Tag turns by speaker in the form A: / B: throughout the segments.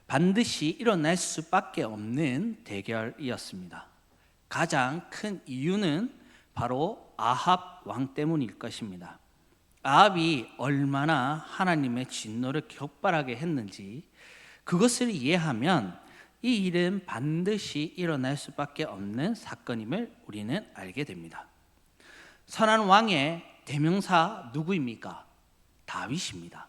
A: 반드시 일어날 수밖에 없는 대결이었습니다. 가장 큰 이유는 바로 아합 왕 때문일 것입니다. 아합이 얼마나 하나님의 진노를 격발하게 했는지 그것을 이해하면 이 일은 반드시 일어날 수밖에 없는 사건임을 우리는 알게 됩니다. 선한 왕의 대명사 누구입니까? 다윗입니다.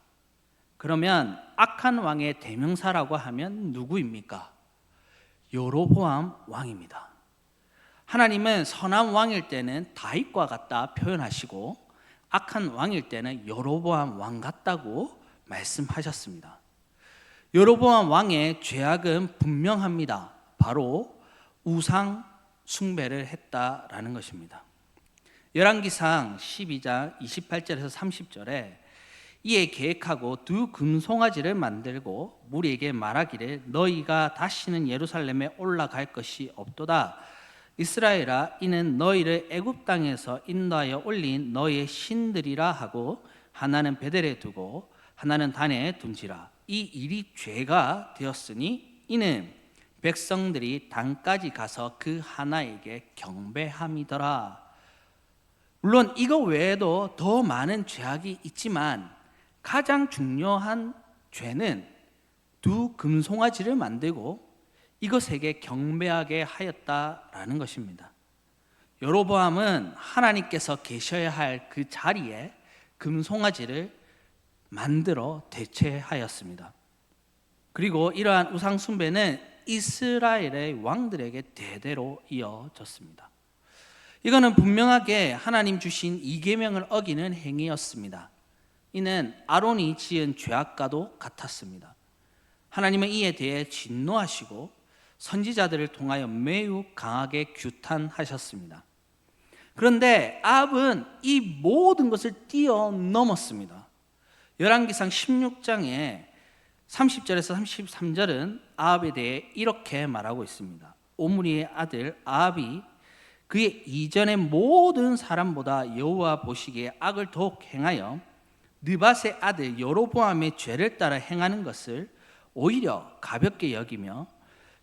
A: 그러면 악한 왕의 대명사라고 하면 누구입니까? 여로보암 왕입니다. 하나님은 선한 왕일 때는 다윗과 같다 표현하시고 악한 왕일 때는 여로보암 왕 같다고 말씀하셨습니다. 여로보암 왕의 죄악은 분명합니다. 바로 우상 숭배를 했다라는 것입니다. 열왕기상 12장 28절에서 30절에 이에 계획하고 두 금송아지를 만들고 무리에게 말하기를 너희가 다시는 예루살렘에 올라갈 것이 없도다. 이스라엘아, 이는 너희를 애굽 땅에서 인도하여 올린 너희의 신들이라 하고 하나는 베델에 두고 하나는 단에 둔지라. 이 일이 죄가 되었으니 이는 백성들이 단까지 가서 그 하나에게 경배함이더라. 물론 이거 외에도 더 많은 죄악이 있지만 가장 중요한 죄는 두 금송아지를 만들고 이것에게 경배하게 하였다라는 것입니다. 여로보암은 하나님께서 계셔야 할 그 자리에 금송아지를 만들어 대체하였습니다. 그리고 이러한 우상 숭배는 이스라엘의 왕들에게 대대로 이어졌습니다. 이거는 분명하게 하나님 주신 이계명을 어기는 행위였습니다. 이는 아론이 지은 죄악과도 같았습니다. 하나님은 이에 대해 진노하시고 선지자들을 통하여 매우 강하게 규탄하셨습니다. 그런데 아합은 이 모든 것을 뛰어넘었습니다. 열왕기상 16장에 30절에서 33절은 아합에 대해 이렇게 말하고 있습니다. 오므리의 아들 아합이 그의 이전의 모든 사람보다 여호와 보시기에 악을 더욱 행하여 느밧의 아들 여로보암의 죄를 따라 행하는 것을 오히려 가볍게 여기며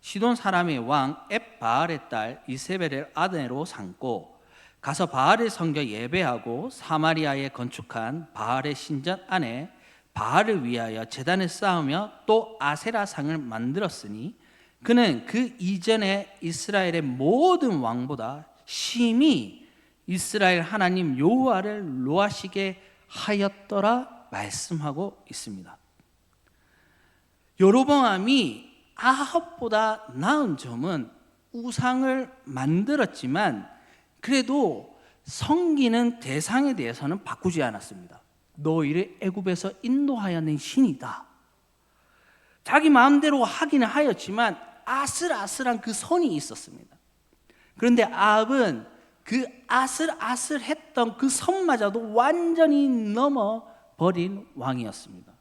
A: 시돈 사람의 왕 앱바알의 딸 이세벨을 아내로 삼고 가서 바알을 섬겨 예배하고 사마리아에 건축한 바알의 신전 안에 바알을 위하여 제단을 쌓으며 또 아세라상을 만들었으니 그는 그 이전에 이스라엘의 모든 왕보다 심히 이스라엘 하나님 여호와를 노하시게 하였더라 말씀하고 있습니다. 여로보암이 아합보다 나은 점은 우상을 만들었지만 그래도 섬기는 대상에 대해서는 바꾸지 않았습니다. 너희를 애굽에서 인도하여 낸 신이다. 자기 마음대로 하기는 하였지만 아슬아슬한 그 선이 있었습니다. 그런데 아합은 그 아슬아슬했던 그 선마저도 완전히 넘어버린 왕이었습니다.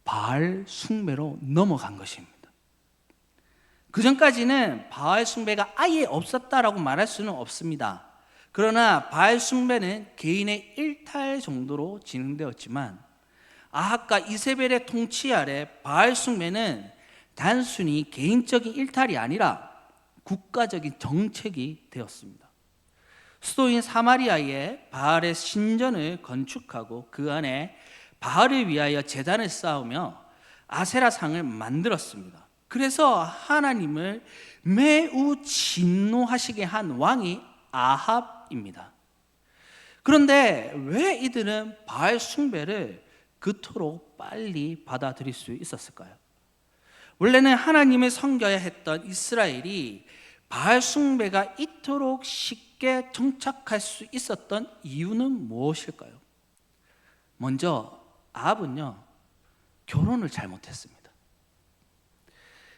A: 바알 숭배로 넘어간 것입니다. 그 전까지는 바알 숭배가 아예 없었다라고 말할 수는 없습니다. 그러나 바알 숭배는 개인의 일탈 정도로 진행되었지만 아합과 이세벨의 통치 아래 바알 숭배는 단순히 개인적인 일탈이 아니라 국가적인 정책이 되었습니다. 수도인 사마리아에 바알의 신전을 건축하고 그 안에 바알을 위하여 제단을 쌓으며 아세라상을 만들었습니다. 그래서 하나님을 매우 진노하시게 한 왕이 아합입니다. 그런데 왜 이들은 바알 숭배를 그토록 빨리 받아들일 수 있었을까요? 원래는 하나님을 섬겨야 했던 이스라엘이 바알 숭배가 이토록 쉽게 정착할 수 있었던 이유는 무엇일까요? 먼저 아합은요 결혼을 잘못했습니다.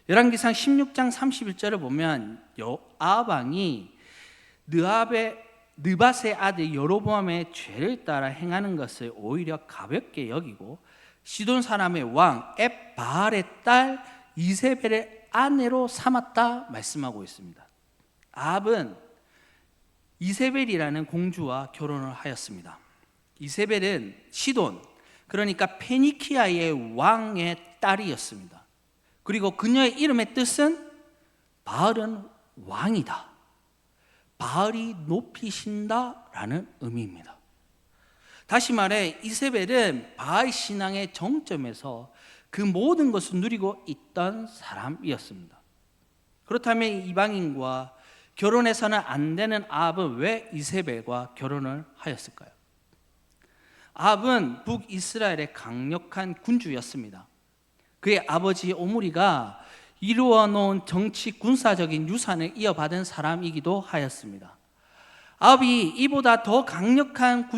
A: 열왕기상 16장 31절을 보면 아합 왕이 느밧의 아들 여로보암의 죄를 따라 행하는 것을 오히려 가볍게 여기고 시돈 사람의 왕 앱바알의 딸 이세벨의 아내로 삼았다 말씀하고 있습니다. 아합은 이세벨이라는 공주와 결혼을 하였습니다. 이세벨은 시돈, 그러니까 페니키아의 왕의 딸이었습니다. 그리고 그녀의 이름의 뜻은 바알은 왕이다, 바알이 높이신다 라는 의미입니다. 다시 말해 이세벨은 바알 신앙의 정점에서 그 모든 것을 누리고 있던 사람이었습니다. 그렇다면 이방인과 결혼해서는 안 되는 아합은 왜 이세벨과 결혼을 하였을까요? 아합은 북이스라엘의 강력한 군주였습니다. 그의 아버지 오므리가 이루어 놓은 정치 군사적인 유산을 이어받은 사람이기도 하였습니다. 아합이 이보다 더 강력한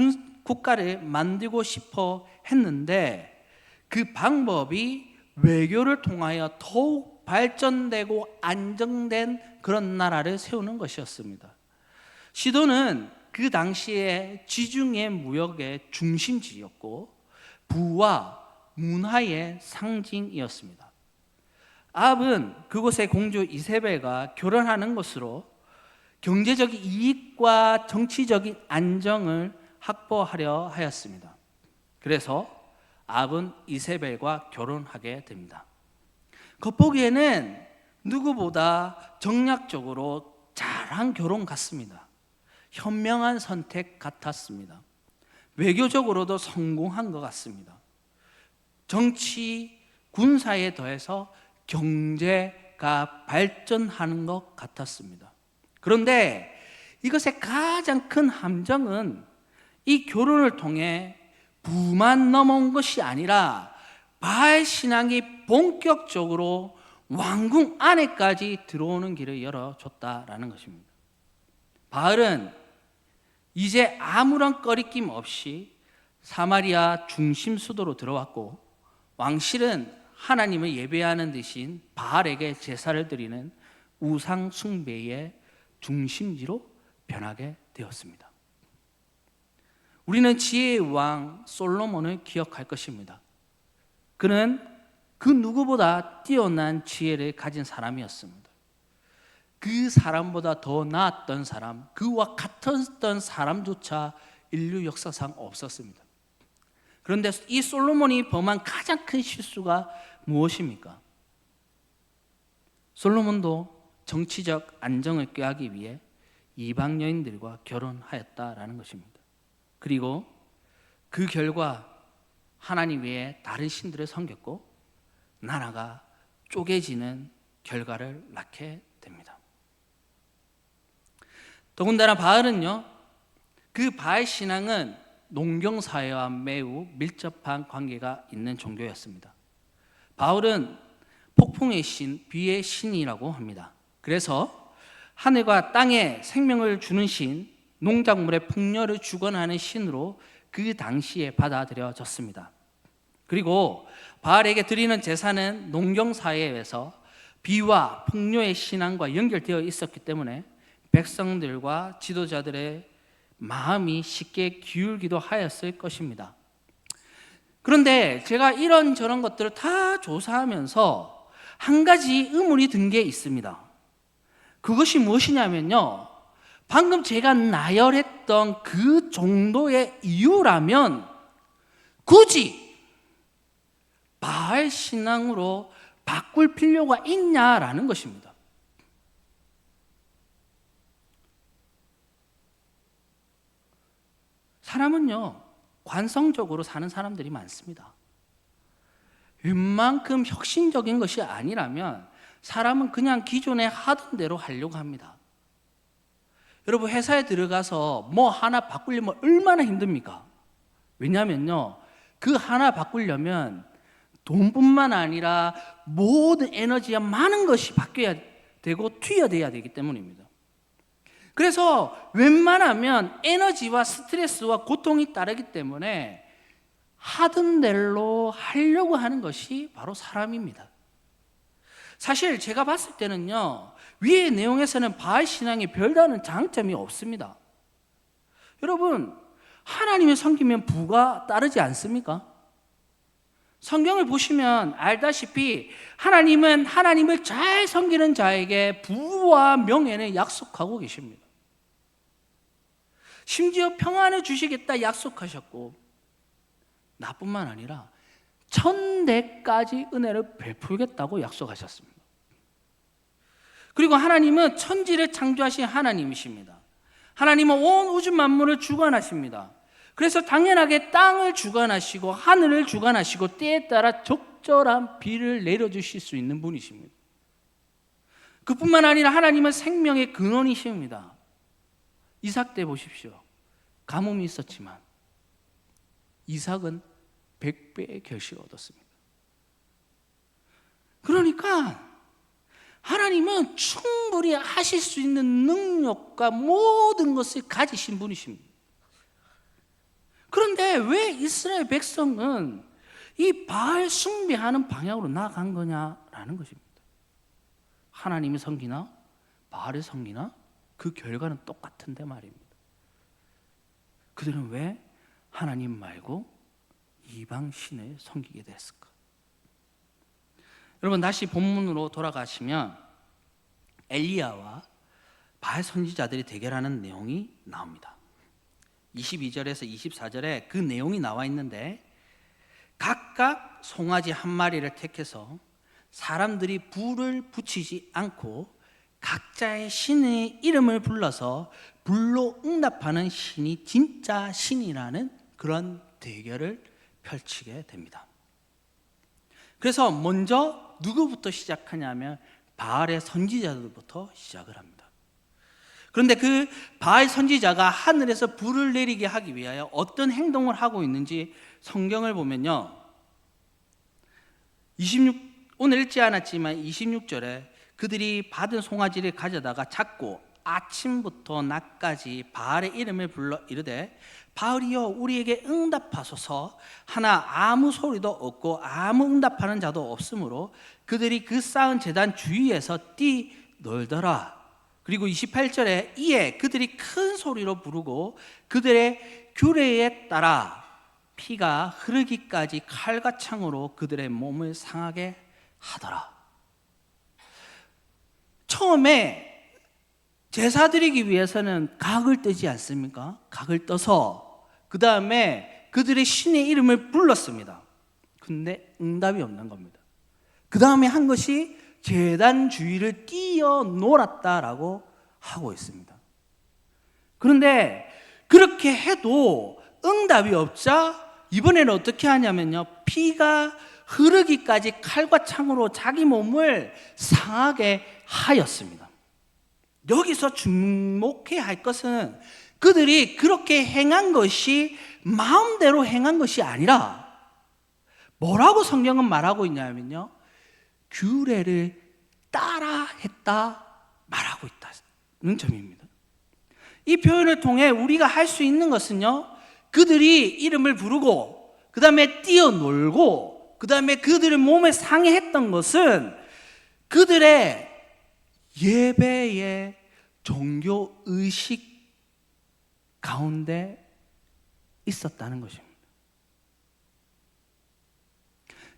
A: 국가를 만들고 싶어 했는데 그 방법이 외교를 통하여 더욱 발전되고 안정된 그런 나라를 세우는 것이었습니다. 시돈은 그 당시에 지중해 무역의 중심지였고 부와 문화의 상징이었습니다. 아합은 그곳의 공주 이세벨과 결혼하는 것으로 경제적인 이익과 정치적인 안정을 확보하려 하였습니다. 그래서 아합은 이세벨과 결혼하게 됩니다. 겉보기에는 누구보다 정략적으로 잘한 결혼 같습니다. 현명한 선택 같았습니다. 외교적으로도 성공한 것 같습니다. 정치, 군사에 더해서 경제가 발전하는 것 같았습니다. 그런데 이것의 가장 큰 함정은 이 결혼을 통해 부만 넘어온 것이 아니라 바알 신앙이 본격적으로 왕궁 안에까지 들어오는 길을 열어줬다라는 것입니다. 바알은 이제 아무런 꺼리낌 없이 사마리아 중심 수도로 들어왔고 왕실은 하나님을 예배하는 대신 바알에게 제사를 드리는 우상 숭배의 중심지로 변하게 되었습니다. 우리는 지혜의 왕 솔로몬을 기억할 것입니다. 그는 그 누구보다 뛰어난 지혜를 가진 사람이었습니다. 그 사람보다 더 나았던 사람, 그와 같았던 사람조차 인류 역사상 없었습니다. 그런데 이 솔로몬이 범한 가장 큰 실수가 무엇입니까? 솔로몬도 정치적 안정을 꾀하기 위해 이방 여인들과 결혼하였다라는 것입니다. 그리고 그 결과 하나님 외에 다른 신들을 섬겼고 나라가 쪼개지는 결과를 낳게 됩니다. 더군다나 바알은요, 그 바알 신앙은 농경사회와 매우 밀접한 관계가 있는 종교였습니다. 바울은 폭풍의 신, 비의 신이라고 합니다. 그래서 하늘과 땅에 생명을 주는 신, 농작물의 풍요를 주관하는 신으로 그 당시에 받아들여졌습니다. 그리고 바알에게 드리는 제사는 농경사회에서 비와 풍요의 신앙과 연결되어 있었기 때문에 백성들과 지도자들의 마음이 쉽게 기울기도 하였을 것입니다. 그런데 제가 이런저런 것들을 다 조사하면서 한 가지 의문이 든 게 있습니다. 그것이 무엇이냐면요, 방금 제가 나열했던 그 정도의 이유라면 굳이 바알 신앙으로 바꿀 필요가 있냐라는 것입니다. 사람은요, 관성적으로 사는 사람들이 많습니다. 웬만큼 혁신적인 것이 아니라면 사람은 그냥 기존에 하던 대로 하려고 합니다. 여러분, 회사에 들어가서 뭐 하나 바꾸려면 얼마나 힘듭니까? 왜냐하면요, 그 하나 바꾸려면 돈뿐만 아니라 모든 에너지와 많은 것이 바뀌어야 되고 투여돼야 되기 때문입니다. 그래서 웬만하면 에너지와 스트레스와 고통이 따르기 때문에 하던 대로 하려고 하는 것이 바로 사람입니다. 사실 제가 봤을 때는요, 위의 내용에서는 바알 신앙에 별다른 장점이 없습니다. 여러분, 하나님을 섬기면 부가 따르지 않습니까? 성경을 보시면 알다시피 하나님은 하나님을 잘 섬기는 자에게 부와 명예를 약속하고 계십니다. 심지어 평안을 주시겠다 약속하셨고 나뿐만 아니라 1000대까지 은혜를 베풀겠다고 약속하셨습니다. 그리고 하나님은 천지를 창조하신 하나님이십니다. 하나님은 온 우주 만물을 주관하십니다. 그래서 당연하게 땅을 주관하시고 하늘을 주관하시고 때에 따라 적절한 비를 내려주실 수 있는 분이십니다. 그뿐만 아니라 하나님은 생명의 근원이십니다. 이삭 때 보십시오. 가뭄이 있었지만 이삭은 100배의 결실을 얻었습니다. 그러니까 하나님은 충분히 하실 수 있는 능력과 모든 것을 가지신 분이십니다. 그런데 왜 이스라엘 백성은 이 바알 숭배하는 방향으로 나아간 거냐라는 것입니다. 하나님이 섬기나 바알을 섬기나 그 결과는 똑같은데 말입니다. 그들은 왜 하나님 말고 이방 신을 섬기게 됐을까? 여러분 다시 본문으로 돌아가시면 엘리야와 바알 선지자들이 대결하는 내용이 나옵니다. 22절에서 24절에 그 내용이 나와 있는데 각각 송아지 한 마리를 택해서 사람들이 불을 붙이지 않고 각자의 신의 이름을 불러서 불로 응답하는 신이 진짜 신이라는 그런 대결을 펼치게 됩니다. 그래서 먼저 누구부터 시작하냐면 바알의 선지자들부터 시작을 합니다. 그런데 그 바알 선지자가 하늘에서 불을 내리게 하기 위하여 어떤 행동을 하고 있는지 성경을 보면요, 오늘 읽지 않았지만 26절에 그들이 받은 송아지를 가져다가 잡고 아침부터 낮까지 바알의 이름을 불러 이르되 바알이여 우리에게 응답하소서 하나 아무 소리도 없고 아무 응답하는 자도 없으므로 그들이 그 쌓은 제단 주위에서 뛰놀더라. 그리고 28절에 이에 그들이 큰 소리로 부르고 그들의 규례에 따라 피가 흐르기까지 칼과 창으로 그들의 몸을 상하게 하더라. 처음에 제사 드리기 위해서는 각을 뜨지 않습니까? 각을 떠서 그 다음에 그들의 신의 이름을 불렀습니다. 근데 응답이 없는 겁니다. 그 다음에 한 것이 제단 주위를 뛰어놀았다라고 하고 있습니다. 그런데 그렇게 해도 응답이 없자 이번에는 어떻게 하냐면요, 피가 흐르기까지 칼과 창으로 자기 몸을 상하게 하였습니다. 여기서 주목해야 할 것은 그들이 그렇게 행한 것이 마음대로 행한 것이 아니라 뭐라고 성경은 말하고 있냐면요, 규례를 따라 했다 말하고 있다는 점입니다. 이 표현을 통해 우리가 할 수 있는 것은요, 그들이 이름을 부르고 그 다음에 뛰어놀고 그 다음에 그들의 몸에 상해했던 것은 그들의 예배의 종교 의식 가운데 있었다는 것입니다.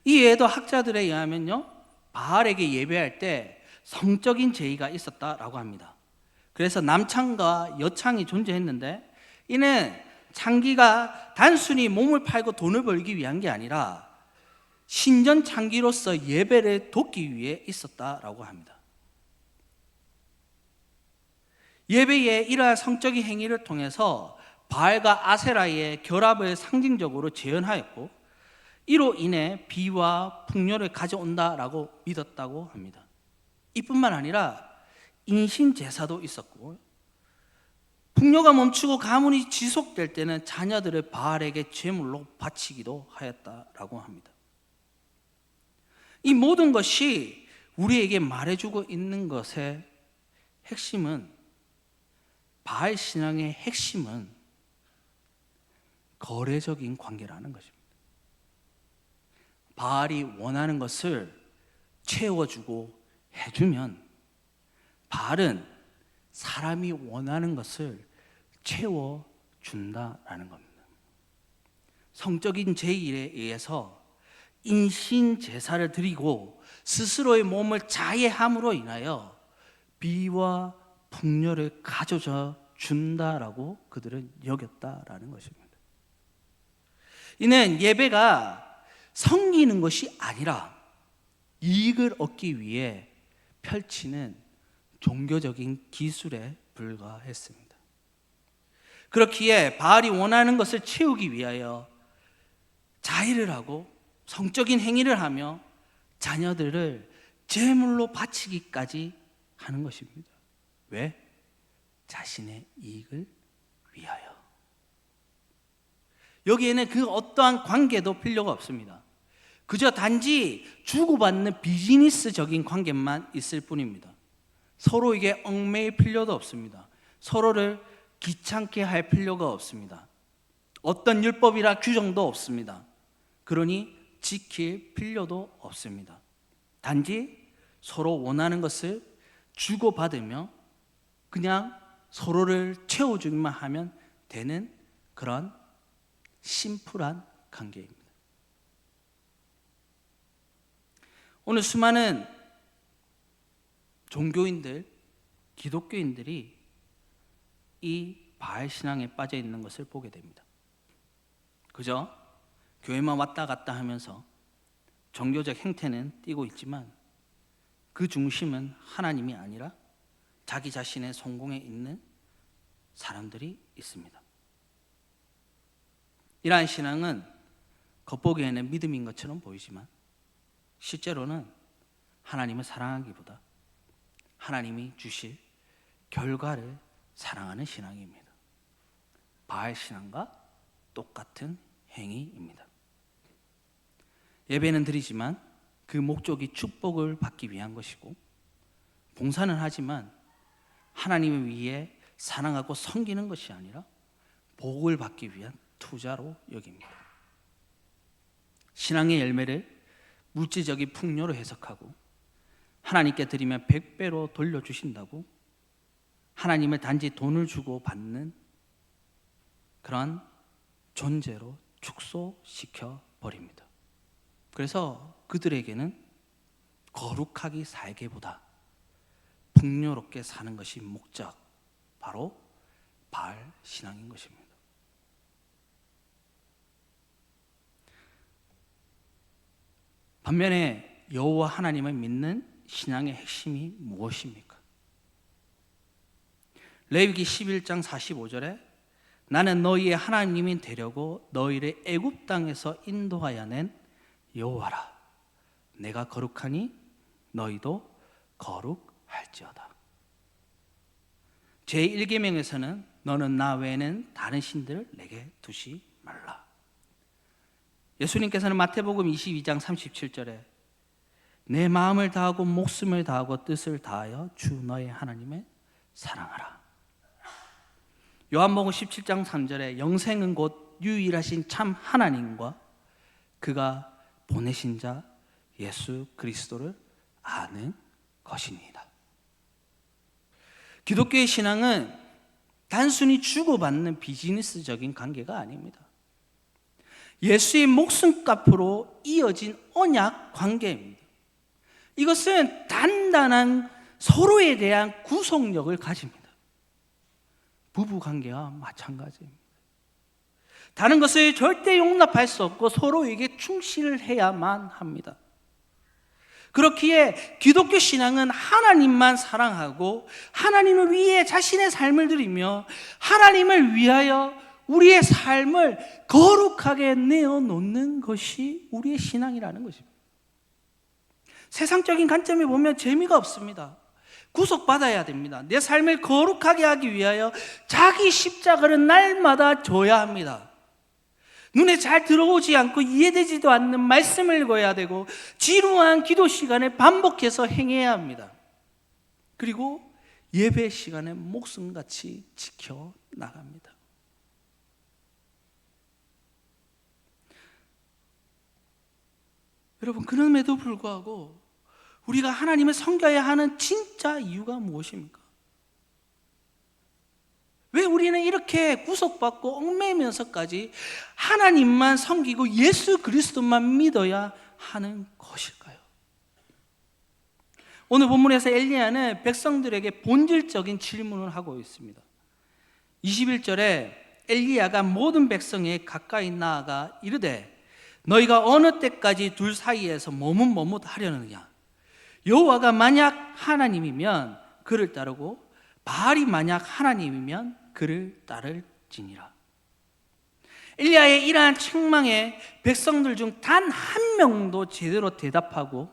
A: 이 외에도 학자들에 의하면요, 바알에게 예배할 때 성적인 제의가 있었다라고 합니다. 그래서 남창과 여창이 존재했는데 이는 창기가 단순히 몸을 팔고 돈을 벌기 위한 게 아니라 신전 창기로서 예배를 돕기 위해 있었다라고 합니다. 예배에 이러한 성적인 행위를 통해서 바알과 아세라의 결합을 상징적으로 재현하였고 이로 인해 비와 풍요를 가져온다라고 믿었다고 합니다. 이뿐만 아니라 인신제사도 있었고 풍요가 멈추고 가뭄이 지속될 때는 자녀들을 바알에게 제물로 바치기도 하였다라고 합니다. 이 모든 것이 우리에게 말해주고 있는 것의 핵심은, 바알 신앙의 핵심은 거래적인 관계라는 것입니다. 바알이 원하는 것을 채워주고 해주면 바알은 사람이 원하는 것을 채워준다라는 겁니다. 성적인 제의에 의해서 인신 제사를 드리고 스스로의 몸을 자해함으로 인하여 비와 풍요를 가져다 준다라고 그들은 여겼다라는 것입니다. 이는 예배가 섬기는 것이 아니라 이익을 얻기 위해 펼치는 종교적인 기술에 불과했습니다. 그렇기에 바알이 원하는 것을 채우기 위하여 자해를 하고 성적인 행위를 하며 자녀들을 제물로 바치기까지 하는 것입니다. 왜? 자신의 이익을 위하여. 여기에는 그 어떠한 관계도 필요가 없습니다. 그저 단지 주고받는 비즈니스적인 관계만 있을 뿐입니다. 서로에게 얽매일 필요도 없습니다. 서로를 귀찮게 할 필요가 없습니다. 어떤 율법이라 규정도 없습니다. 그러니 지킬 필요도 없습니다. 단지 서로 원하는 것을 주고받으며 그냥 서로를 채워주기만 하면 되는 그런 심플한 관계입니다. 오늘 수많은 종교인들, 기독교인들이 이 바알 신앙에 빠져 있는 것을 보게 됩니다. 그저 교회만 왔다 갔다 하면서 종교적 행태는 띠고 있지만 그 중심은 하나님이 아니라 자기 자신의 성공에 있는 사람들이 있습니다. 이러한 신앙은 겉보기에는 믿음인 것처럼 보이지만 실제로는 하나님을 사랑하기보다 하나님이 주실 결과를 사랑하는 신앙입니다. 바알 신앙과 똑같은 행위입니다. 예배는 드리지만 그 목적이 축복을 받기 위한 것이고, 봉사는 하지만 하나님을 위해 사랑하고 섬기는 것이 아니라 복을 받기 위한 투자로 여깁니다. 신앙의 열매를 물질적인 풍요로 해석하고 하나님께 드리면 100배로 돌려주신다고 하나님을 단지 돈을 주고 받는 그런 존재로 축소시켜 버립니다. 그래서 그들에게는 거룩하게 살기보다 풍요롭게 사는 것이 목적, 바로 바알 신앙인 것입니다. 반면에 여호와 하나님을 믿는 신앙의 핵심이 무엇입니까? 레위기 11장 45절에 나는 너희의 하나님이 되려고 너희를 애굽 땅에서 인도하여 낸 여호와라. 내가 거룩하니 너희도 거룩할지어다. 제1계명에서는 너는 나 외에는 다른 신들을 내게 두지 말라. 예수님께서는 마태복음 22장 37절에 내 마음을 다하고 목숨을 다하고 뜻을 다하여 주 너의 하나님을 사랑하라. 요한복음 17장 3절에 영생은 곧 유일하신 참 하나님과 그가 보내신 자 예수 그리스도를 아는 것입니다. 기독교의 신앙은 단순히 주고받는 비즈니스적인 관계가 아닙니다. 예수의 목숨값으로 이어진 언약 관계입니다. 이것은 단단한 서로에 대한 구속력을 가집니다. 부부 관계와 마찬가지입니다. 다른 것을 절대 용납할 수 없고 서로에게 충실을 해야만 합니다. 그렇기에 기독교 신앙은 하나님만 사랑하고 하나님을 위해 자신의 삶을 드리며 하나님을 위하여 우리의 삶을 거룩하게 내어놓는 것이 우리의 신앙이라는 것입니다. 세상적인 관점에 보면 재미가 없습니다. 구속받아야 됩니다. 내 삶을 거룩하게 하기 위하여 자기 십자가를 날마다 져야 합니다. 눈에 잘 들어오지 않고 이해되지도 않는 말씀을 읽어야 되고 지루한 기도 시간에 반복해서 행해야 합니다. 그리고 예배 시간에 목숨같이 지켜나갑니다. 여러분, 그럼에도 불구하고 우리가 하나님을 섬겨야 하는 진짜 이유가 무엇입니까? 왜 우리는 이렇게 구속받고 얽매이면서까지 하나님만 섬기고 예수 그리스도만 믿어야 하는 것일까요? 오늘 본문에서 엘리야는 백성들에게 본질적인 질문을 하고 있습니다. 21절에 엘리야가 모든 백성에 가까이 나아가 이르되 너희가 어느 때까지 둘 사이에서 머뭇머뭇하려느냐. 여호와가 만약 하나님이면 그를 따르고 바알이 만약 하나님이면 그를 따를지니라. 엘리야의 이러한 책망에 백성들 중 단 한 명도 제대로 대답하고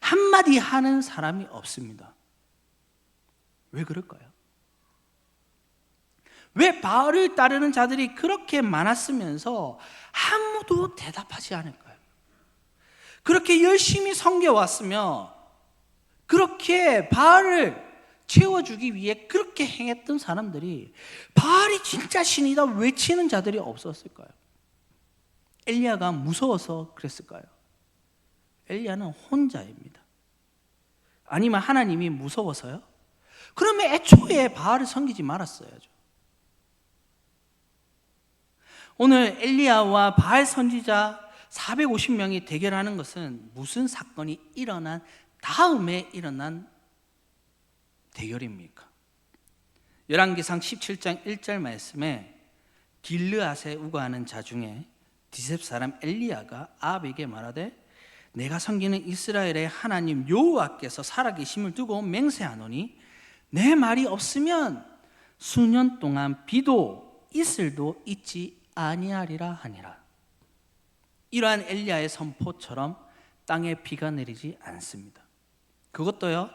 A: 한마디 하는 사람이 없습니다. 왜 그럴까요? 왜 바알을 따르는 자들이 그렇게 많았으면서 아무도 대답하지 않을까요? 그렇게 열심히 섬겨왔으며 그렇게 바알을 채워주기 위해 그렇게 행했던 사람들이 바알이 진짜 신이다 외치는 자들이 없었을까요? 엘리야가 무서워서 그랬을까요? 엘리야는 혼자입니다. 아니면 하나님이 무서워서요? 그러면 애초에 바알을 섬기지 말았어야죠. 오늘 엘리야와 바알 선지자 450명이 대결하는 것은 무슨 사건이 일어난 다음에 일어난 대결입니까? 열왕기상 17장 1절 말씀에 길르앗에 우거하는 자 중에 디셉 사람 엘리야가 아합에게 말하되 내가 섬기는 이스라엘의 하나님 여호와께서 살아계심을 두고 맹세하노니 내 말이 없으면 수년 동안 비도 이슬도 있지 아니하리라 하니라. 이러한 엘리야의 선포처럼 땅에 비가 내리지 않습니다. 그것도요,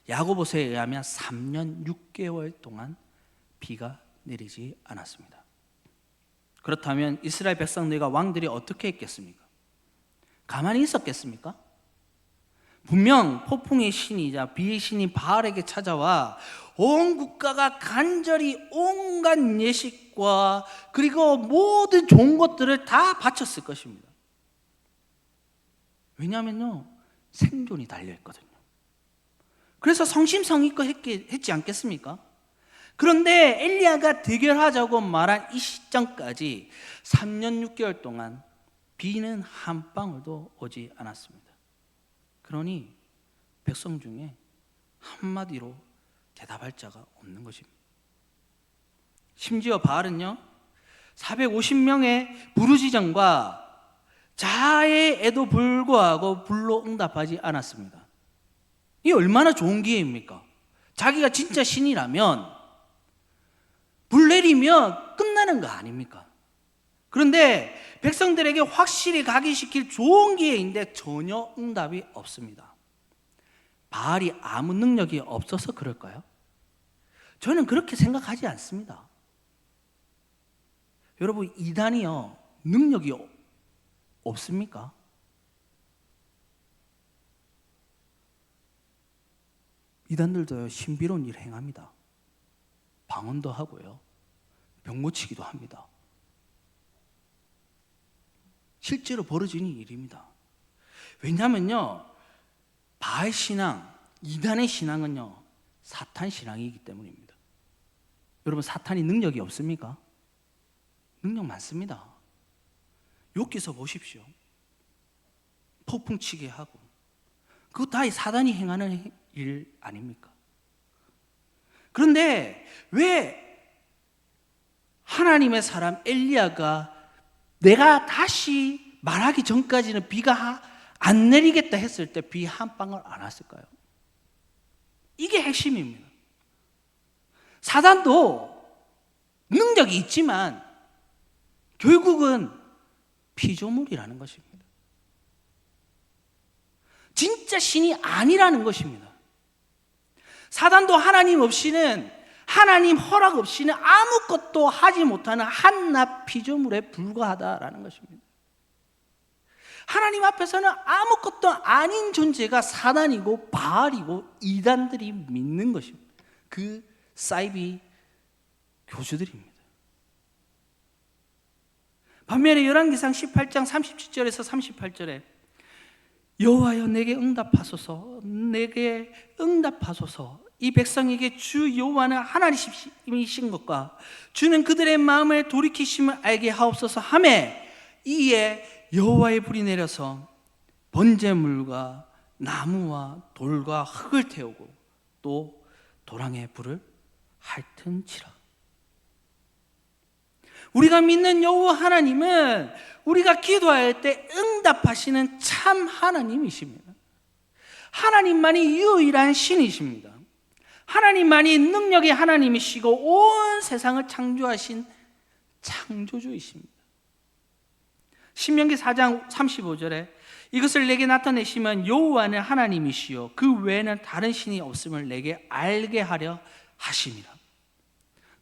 A: 야고보서에 의하면 3년 6개월 동안 비가 내리지 않았습니다. 그렇다면 이스라엘 백성들과 왕들이 어떻게 했겠습니까? 가만히 있었겠습니까? 분명 폭풍의 신이자 비의 신인 바알에게 찾아와 온 국가가 간절히 온갖 예식과 그리고 모든 좋은 것들을 다 바쳤을 것입니다. 왜냐하면요, 생존이 달려있거든요. 그래서 성심성의껏 했지 않겠습니까? 그런데 엘리야가 대결하자고 말한 이 시점까지 3년 6개월 동안 비는 한 방울도 오지 않았습니다. 그러니 백성 중에 한마디로 대답할 자가 없는 것입니다. 심지어 바알은요, 450명의 부르짖음과 자해에도 불구하고 불로 응답하지 않았습니다. 이게 얼마나 좋은 기회입니까? 자기가 진짜 신이라면 불 내리면 끝나는 거 아닙니까? 그런데 백성들에게 확실히 각인시킬 좋은 기회인데 전혀 응답이 없습니다. 바알이 아무 능력이 없어서 그럴까요? 저는 그렇게 생각하지 않습니다. 여러분, 이단이요, 능력이 없습니까? 이단들도 신비로운 일을 행합니다. 방언도 하고요, 병 고치기도 합니다. 실제로 벌어지는 일입니다. 왜냐하면요, 바알 신앙, 이단의 신앙은요, 사탄 신앙이기 때문입니다. 여러분, 사탄이 능력이 없습니까? 능력 많습니다. 욥기서 보십시오. 폭풍치게 하고, 그거 다 사단이 행하는 일 아닙니까? 그런데 왜 하나님의 사람 엘리야가 내가 다시 말하기 전까지는 비가 안 내리겠다 했을 때 비 한 방울 안 왔을까요? 이게 핵심입니다. 사단도 능력이 있지만 결국은 피조물이라는 것입니다. 진짜 신이 아니라는 것입니다. 사단도 하나님 없이는, 하나님 허락 없이는 아무것도 하지 못하는 한낱 피조물에 불과하다라는 것입니다. 하나님 앞에서는 아무것도 아닌 존재가 사단이고 바알이고 이단들이 믿는 것입니다. 그 사이비 교주들입니다. 반면에 열왕기상 18장 37절에서 38절에 여호와여 내게 응답하소서, 내게 응답하소서. 이 백성에게 주 여호와는 하나님이신 것과 주는 그들의 마음을 돌이키심을 알게 하옵소서 하매 이에 여호와의 불이 내려서 번제물과 나무와 돌과 흙을 태우고 또 도랑의 불을 핥은지라. 우리가 믿는 여호와 하나님은 우리가 기도할 때 응답하시는 참 하나님이십니다. 하나님만이 유일한 신이십니다. 하나님만이 능력의 하나님이시고 온 세상을 창조하신 창조주이십니다. 신명기 4장 35절에 이것을 내게 나타내시면 여호와는 하나님이시요 그 외에는 다른 신이 없음을 내게 알게 하려 하심이라.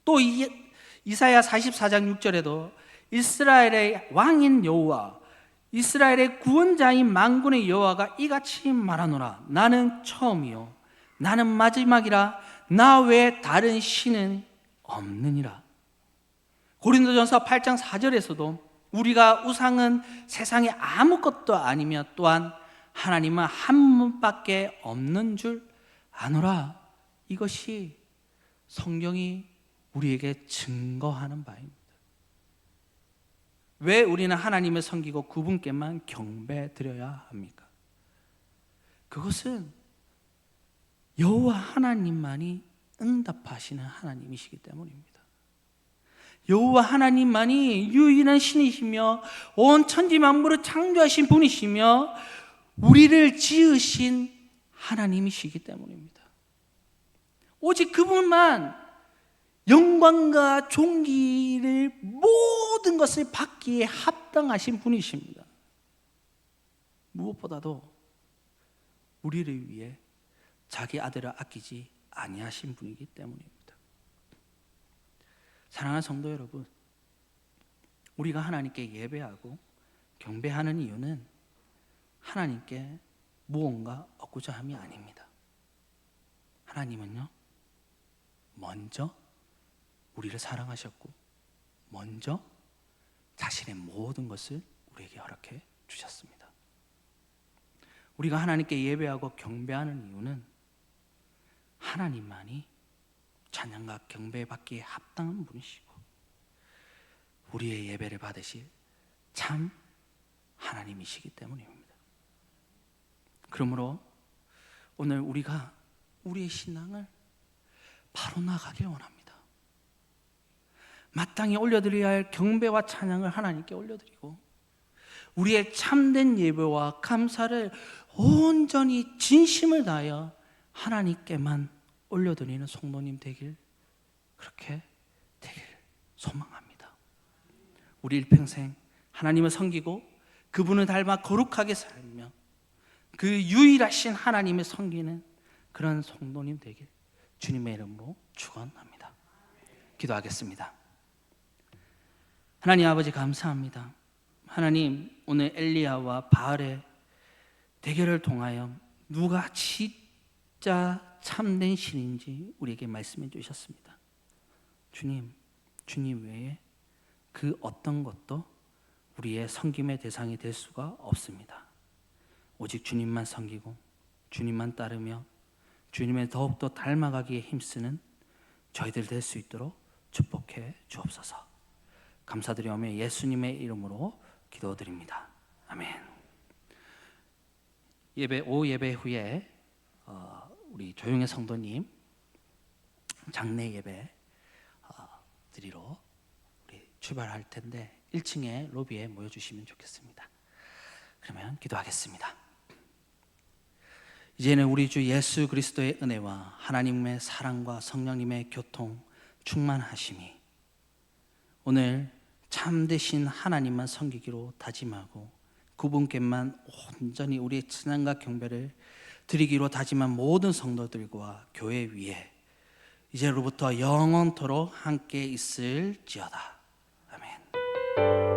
A: 또 이사야 44장 6절에도 이스라엘의 왕인 여호와, 이스라엘의 구원자인 만군의 여호와가 이같이 말하노라. 나는 처음이요 나는 마지막이라 나 외에 다른 신은 없느니라. 고린도전서 8장 4절에서도 우리가 우상은 세상에 아무것도 아니며 또한 하나님은 한 분밖에 없는 줄 아노라. 이것이 성경이 우리에게 증거하는 바입니다. 왜 우리는 하나님을 섬기고 그분께만 경배 드려야 합니까? 그것은 여호와 하나님만이 응답하시는 하나님이시기 때문입니다. 여호와 하나님만이 유일한 신이시며 온 천지 만물을 창조하신 분이시며 우리를 지으신 하나님이시기 때문입니다. 오직 그분만 영광과 존귀를 모든 것을 받기에 합당하신 분이십니다. 무엇보다도 우리를 위해 자기 아들을 아끼지 아니하신 분이기 때문입니다. 사랑하는 성도 여러분, 우리가 하나님께 예배하고 경배하는 이유는 하나님께 무언가 얻고자 함이 아닙니다. 하나님은요, 먼저 우리를 사랑하셨고 먼저 자신의 모든 것을 우리에게 허락해 주셨습니다. 우리가 하나님께 예배하고 경배하는 이유는 하나님만이 찬양과 경배받기에 합당한 분이시고 우리의 예배를 받으실 참 하나님이시기 때문입니다. 그러므로 오늘 우리가 우리의 신앙을 바로 나가길 원합니다. 마땅히 올려드려야 할 경배와 찬양을 하나님께 올려드리고 우리의 참된 예배와 감사를 온전히 진심을 다하여 하나님께만 올려드리는 성도님 되길, 그렇게 되길 소망합니다. 우리 일평생 하나님을 섬기고 그분을 닮아 거룩하게 살며 그 유일하신 하나님을 섬기는 그런 성도님 되길 주님의 이름으로 축원합니다. 기도하겠습니다. 하나님 아버지 감사합니다. 하나님, 오늘 엘리야와 바알의 대결을 통하여 누가 진짜 참된 신인지 우리에게 말씀해 주셨습니다. 주님 외에 그 어떤 것도 우리의 섬김의 대상이 될 수가 없습니다. 오직 주님만 섬기고 주님만 따르며 주님을 더욱더 닮아가기에 힘쓰는 저희들 될 수 있도록 축복해 주옵소서. 감사드리오며 예수님의 이름으로 기도드립니다. 아멘. 오후 예배 후에 우리 조용의 성도님 장례 예배 드리러 우리 출발할 텐데 1층에 로비에 모여주시면 좋겠습니다. 그러면 기도하겠습니다. 이제는 우리 주 예수 그리스도의 은혜와 하나님의 사랑과 성령님의 교통 충만하심이 오늘 참되신 하나님만 섬기기로 다짐하고 그분께만 온전히 우리의 찬양과 경배를 드리기로 다짐한 모든 성도들과 교회 위에 이제로부터 영원토록 함께 있을지어다. 아멘.